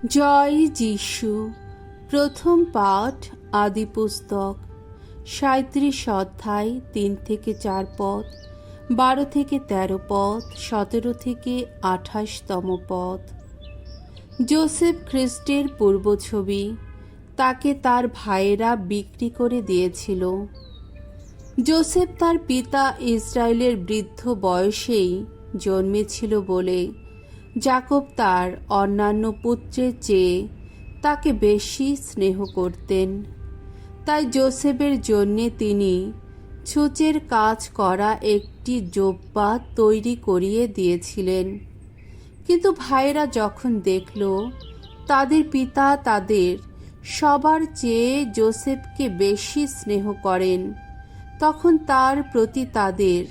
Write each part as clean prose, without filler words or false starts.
জয় যিশু। প্রথম পাঠ আদি পুস্তক ৩৭ অধ্যায় ৩ থেকে ৪ পদ, ১২ থেকে ১৩ পদ, ১৭ থেকে ২৮তম পদ। যোসেফ খ্রিস্টের পূর্বছবি। তাকে তার ভাইয়েরা বিক্রি করে দিয়েছিল। যোসেফ তার পিতা ইসরায়েলের বৃদ্ধ বয়সেই জন্মেছিল বলে যাকব তার অন্যান্য পুত্রের চেয়ে তাকে বেশি স্নেহ করতেন। তাই যোসেফের জন্যে তিনি ছুঁচের কাজ করা একটি জোব্বা তৈরি করিয়ে দিয়েছিলেন। কিন্তু ভাইয়েরা যখন দেখল তাদের পিতা তাদের সবার চেয়ে যোসেফকে বেশি স্নেহ করেন, তখন তার প্রতি তাদের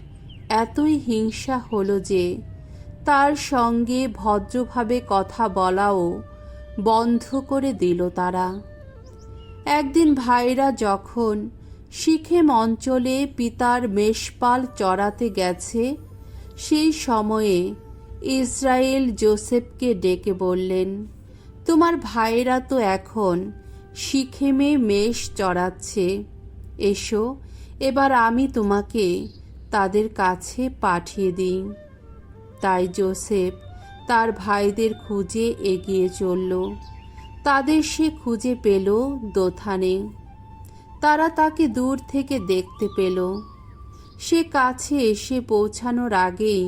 এতই হিংসা হলো যে তার সঙ্গে ভদ্রভাবে কথা বলাও বন্ধ করে দিল তারা। একদিন ভাইরা যখন সিখেম অঞ্চলে পিতার মেষপাল চড়াতে গেছে, সেই সময়ে ইসরায়েল যোসেফকে ডেকে বললেন, তোমার ভাইরা তো এখন সিখেমে মেষ চড়াচ্ছে, এসো এবার আমি তোমাকে তাদের কাছে পাঠিয়ে দিই। তাই যোসেফ তার ভাইদের খুঁজে এগিয়ে চলল। তাদের সে খুঁজে পেল দোথানে। তারা তাকে দূর থেকে দেখতে পেল। সে কাছে এসে পৌঁছানোর আগেই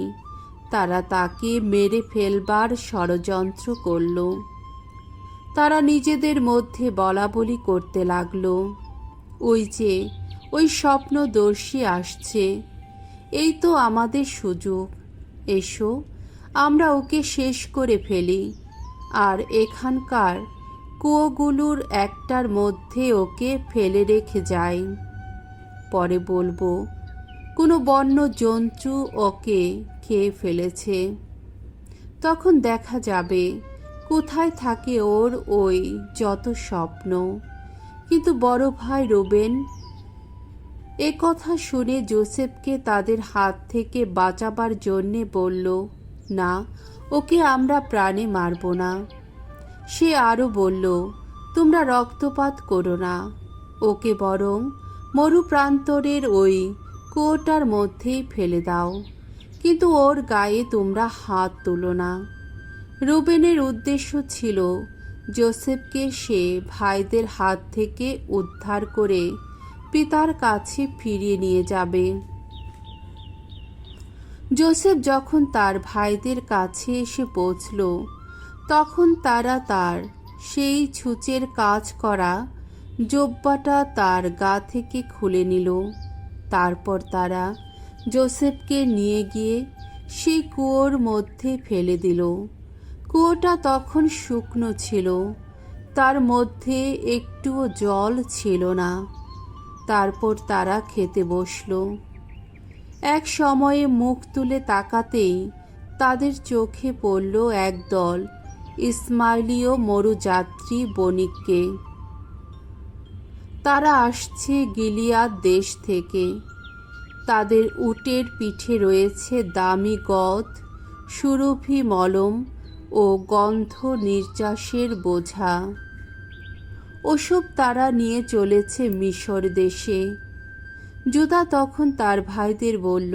তারা তাকে মেরে ফেলবার ষড়যন্ত্র করল। তারা নিজেদের মধ্যে বলাবলি করতে লাগল, ওই যে ওই স্বপ্নদর্শী আসছে, এই তো আমাদের সুযোগ, এসো আমরা ওকে শেষ করে ফেলি আর এখানকার কুয়োগুলোর একটার মধ্যে ওকে ফেলে রেখে যাই। পরে বলবো কোনো বন্য জন্তু ওকে খেয়ে ফেলেছে। তখন দেখা যাবে কোথায় থাকে ওর ওই যত স্বপ্ন। কিন্তু বড় ভাই রুবেন এ কথা শুনে যোসেফকে তাদের হাত থেকে বাঁচাবার জন্যে বলল, না, ওকে আমরা প্রাণে মারব না। সে আরও বলল, তোমরা রক্তপাত করো না, ওকে বরং মরুপ্রান্তরের ওই কুয়োটার মধ্যেই ফেলে দাও, কিন্তু ওর গায়ে তোমরা হাত তুলো না। রুবেনের উদ্দেশ্য ছিল যোসেফকে সে ভাইদের হাত থেকে উদ্ধার করে পিতার কাছে ফিরিয়ে নিয়ে যাবে। যোসেফ যখন তার ভাইদের কাছে এসে পৌঁছল, তখন তারা তার সেই ছুঁচের কাজ করা জোব্বাটা তার গা থেকে খুলে নিল। তারপর তারা যোসেফকে নিয়ে গিয়ে সেই কুয়োর মধ্যে ফেলে দিল। কুয়োটা তখন শুকনো ছিল, তার মধ্যে একটুও জল ছিল না। তারপর তারা খেতে বসল। এক সময়ে মুখ তুলে তাকাতেই তাদের চোখে পড়ল একদল ইসমাইলীয় মরুযাত্রী বণিককে। তারা আসছে গিলিয়াদ দেশ থেকে। তাদের উটের পিঠে রয়েছে দামি গদ, সুরভি মলম ও গন্ধ নির্যাসের বোঝা। ওসব তারা নিয়ে চলেছে মিশর দেশে। জুদা তখন তার ভাইদের বলল,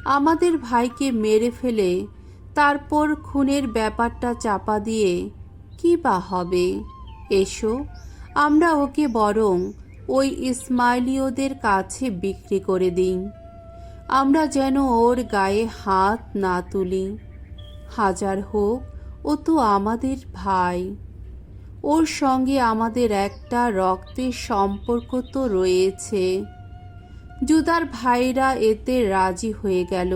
আমাদের ভাইকে মেরে ফেলে তারপর খুনের ব্যাপারটা চাপা দিয়ে কি বা হবে? এসো আমরা ওকে বরং ওই ইসমাইলীয়দের কাছে বিক্রি করে দিই, আমরা যেন ওর গায়ে হাত না তুলি। হাজার হোক, ও তো আমাদের ভাই, ওর সঙ্গে আমাদের একটা রক্তের সম্পর্ক তো রয়েছে। জুদার ভাইরা এতে রাজি হয়ে গেল।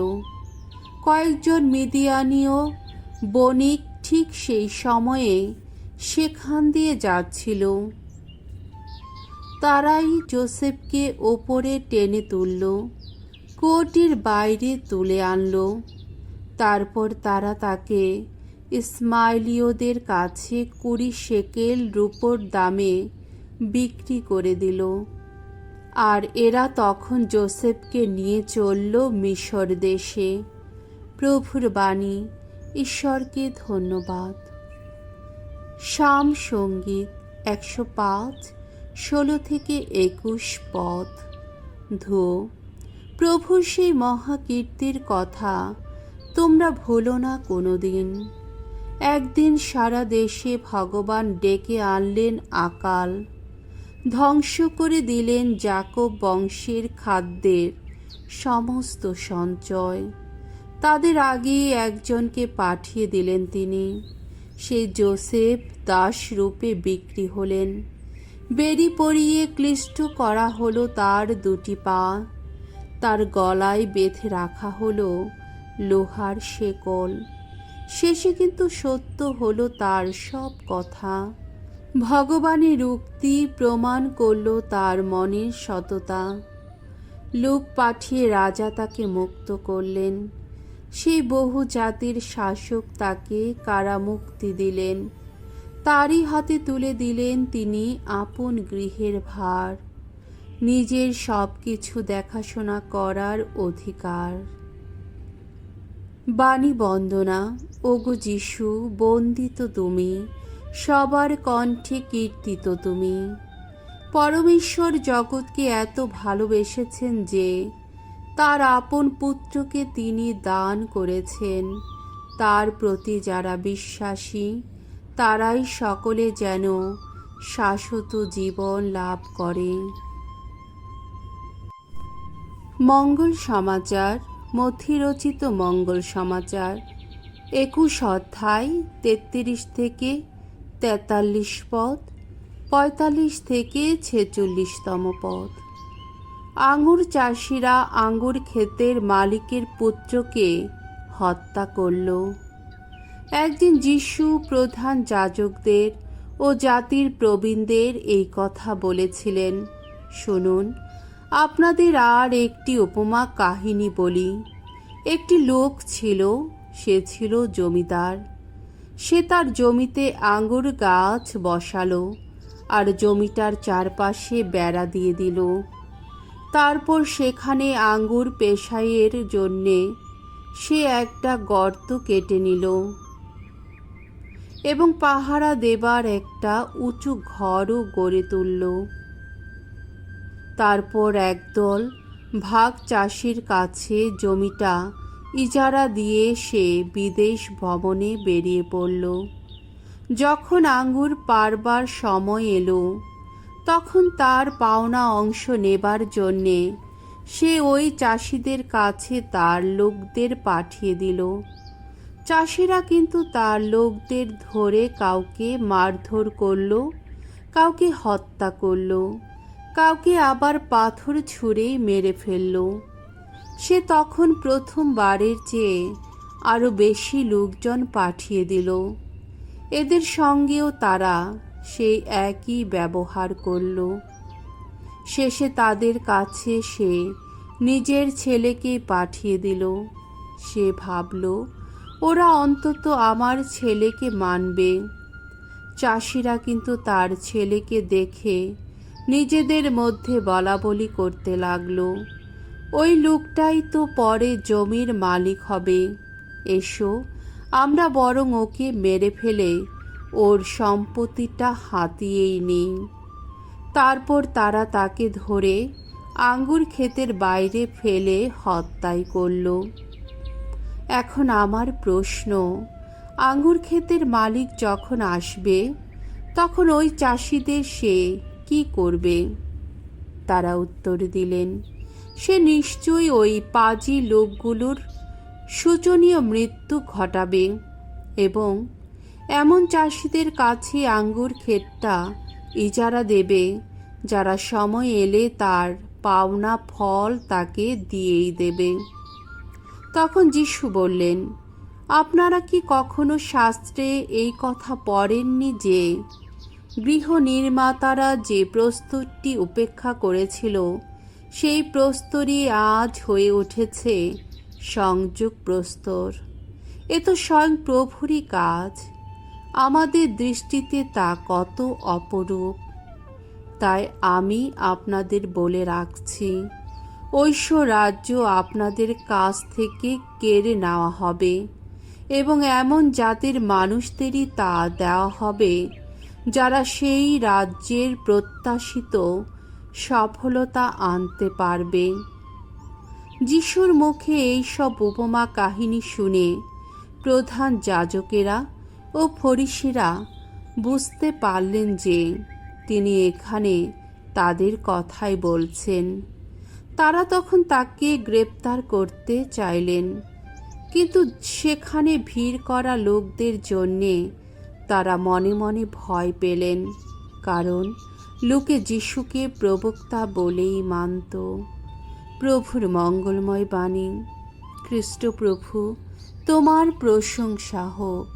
কয়েকজন মিদিয়ানীয় বণিক ঠিক সেই সময়ে সেখান দিয়ে যাচ্ছিল। তারাই যোসেফকে ওপরে টেনে তুলল, কুয়োটির বাইরে তুলে আনল। তারপর তারা তাকে ইসমাইলীয়দের কাছে 20 শেকেল রূপোর দামে বিক্রি করে দিল। আর এরা তখন যোসেফকে নিয়ে চলল মিশর দেশে। প্রভুর বাণী। ঈশ্বরকে ধন্যবাদ। শাম সঙ্গীত 105 16 থেকে 21 পদ। ধুয়ো। প্রভুর সেই মহাকীর্তির কথা তোমরা ভুলো না কোনোদিন। একদিন সারা দেশে ভগবান ডেকে আনলেন আকাল, ধ্বংস করে দিলেন যাকব বংশের খাদ্যের সমস্ত সঞ্চয়। তাদের আগেই একজনকে পাঠিয়ে দিলেন তিনি। সেই যোসেফ দাস রূপে বিক্রি হলেন। বেড়ি পরিয়ে ক্লিষ্ট করা হলো তার দুটি পা, তার গলায় বেঁধে রাখা হলো লোহার শেকল। শেষে কিন্তু সত্য হলো তার সব কথা। ভগবানের উক্তি প্রমাণ করল তার মনের সততা। লোক পাঠিয়ে রাজা তাকে মুক্ত করলেন। সেই বহু জাতির শাসক তাকে কারামুক্তি দিলেন। তারই হাতে তুলে দিলেন তিনি আপন গৃহের ভার, নিজের সব কিছু দেখাশোনা করার অধিকার। বাণী বন্দনা। ওগো যিশু, বন্দিত তুমি, সবার কণ্ঠে কীর্তিত তুমি। পরমেশ্বর জগৎকে এত ভালোবেসেছেন যে তার আপন পুত্রকে তিনি দান করেছেন। তার প্রতি যারা বিশ্বাসী তারাই সকলে যেন শাশ্বত জীবন লাভ করে। মঙ্গল সমাচার। মথিরচিত মঙ্গল সমাচার 21 অধ্যায় 33 থেকে 43 পদ, 45 থেকে 46তম পদ। আঙুর চাষিরা আঙুর ক্ষেতের মালিকের পুত্রকে হত্যা করল। একদিন যিশু প্রধান যাজকদের ও জাতির প্রবীণদের এই কথা বলেছিলেন। শুনুন, আপনাদের আর একটি উপমা কাহিনী বলি। একটি লোক ছিল, সে ছিল জমিদার। সে তার জমিতে আঙুর গাছ বসালো আর জমিটার চারপাশে বেড়া দিয়ে দিল। তারপর সেখানে আঙুর পেশাইয়ের জন্যে সে একটা গর্ত কেটে নিল এবং পাহারা দেবার একটা উঁচু ঘরও গড়ে তুলল। তারপর একদল ভাগ চাষির কাছে জমিটা ইজারা দিয়ে সে বিদেশ ভ্রমণে বেরিয়ে পড়ল। যখন আঙুর পাড়বার সময় এলো, তখন তার পাওনা অংশ নেবার জন্যে সে ওই চাষিদের কাছে তার লোকদের পাঠিয়ে দিল। চাষিরা কিন্তু তার লোকদের ধরে কাউকে মারধর করল, কাউকে হত্যা করল, কাউকে আবার পাথর ছুঁড়ে মেরে ফেলল। সে তখন প্রথমবারের চেয়ে আরো বেশি লোকজন পাঠিয়ে দিল। এদের সঙ্গেও তারা সেই একই ব্যবহার করল। শেষে তাদের কাছে সে নিজের ছেলেকে পাঠিয়ে দিল। সে ভাবল, ওরা অন্তত আমার ছেলেকে মানবে। চাষিরা কিন্তু তার ছেলেকে দেখে নিজেদের মধ্যে বলাবলি করতে লাগলো, ওই লোকটাই তো পরে জমির মালিক হবে। এসো, আমরা বরং ওকে মেরে ফেলে ওর সম্পত্তিটা হাতিয়েই নিই। তারপর তারা তাকে ধরে আঙ্গুর ক্ষেতের বাইরে ফেলে হত্যাই করল। এখন আমার প্রশ্ন, আঙ্গুর ক্ষেতের মালিক যখন আসবে তখন ওই চাষিদের সে কি করবে? তারা উত্তর দিলেন, সে নিশ্চয়ই ওই পাজি লোকগুলোর শোচনীয় মৃত্যু ঘটাবে এবং এমন চাষিদের কাছে আঙ্গুর ক্ষেতটা ইজারা দেবে যারা সময় এলে তার পাওনা ফল তাকে দিয়েই দেবে। তখন যিশু বললেন, আপনারা কি কখনো শাস্ত্রে এই কথা পড়েননি যে গৃহ নির্মাতারা যে প্রস্তরটি উপেক্ষা করেছিল সেই প্রস্তরই আজ হয়ে উঠেছে সংযোগ প্রস্তর। এ তো স্বয়ং প্রভুরই কাজ। আমাদের দৃষ্টিতে তা কত অপরূপ। তাই আমি আপনাদের বলে রাখছি, ঐশ্বর রাজ্য আপনাদের কাছ থেকে কেড়ে নেওয়া হবে এবং এমন জাতির মানুষদেরই তা দেওয়া হবে যারা সেই রাজ্যের প্রত্যাশিত সফলতা আনতে পারবে। যিশুর মুখে এইসব উপমা কাহিনী শুনে প্রধান যাজকেরা ও ফরিসিরা বুঝতে পারলেন যে তিনি এখানে তাদের কথাই বলছেন। তারা তখন তাকে গ্রেপ্তার করতে চাইলেন, কিন্তু সেখানে ভিড় করা লোকদের জন্যে তারা মনে মনে ভয় পেলেন, কারণ লোকে যিশুকে প্রবক্তা বলেই মানত। প্রভুর মঙ্গলময় বাণী। খ্রিস্ট প্রভু, তোমার প্রশংসা হোক।